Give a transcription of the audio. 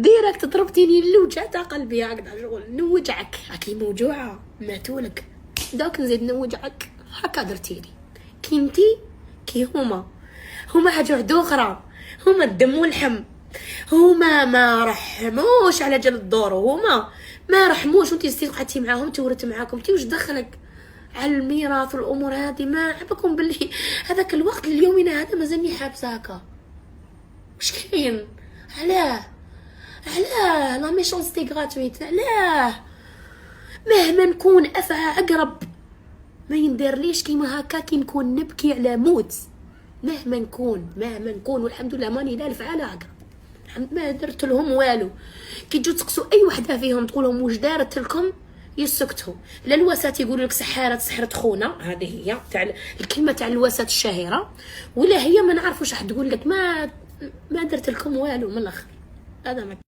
ديريكت ضربتيني اللوجع تاع قلبي هكذا شغل نوجعك هاكي موجوعه ماتولك داك نزيد نوجعك هكا درتيلي كي انتي كي هما حاجه وحده اخرى هما الدم واللحم هما ما رحموش على جال الدور هما ما رحموش وانتي زدتي قعدتي معاهم تورت معاكم انتي واش دخلك على الميراث والامور هذه ما عبكم باللي هذاك الوقت اليومنا هذا مازالني حابسه هكا واش كاين علاه لا ميشونستي غراتويت علاه مهما نكون افعى عقرب ما ينديرليش كيما هكا كي نكون نبكي على موت مهما نكون والحمد لله ماني دالف على عقرب ما درت لهم والو كي تجوا تسقسوا اي وحده فيهم تقول لهم واش دارت لكم يسكتوا لا الوسات يقولوا لك سحرت خونا هذه هي تاع الكلمه تاع الوسات الشهيره ولا هي ما نعرف واش راح تقول لك ما درت لكم والو من الاخر هذا ما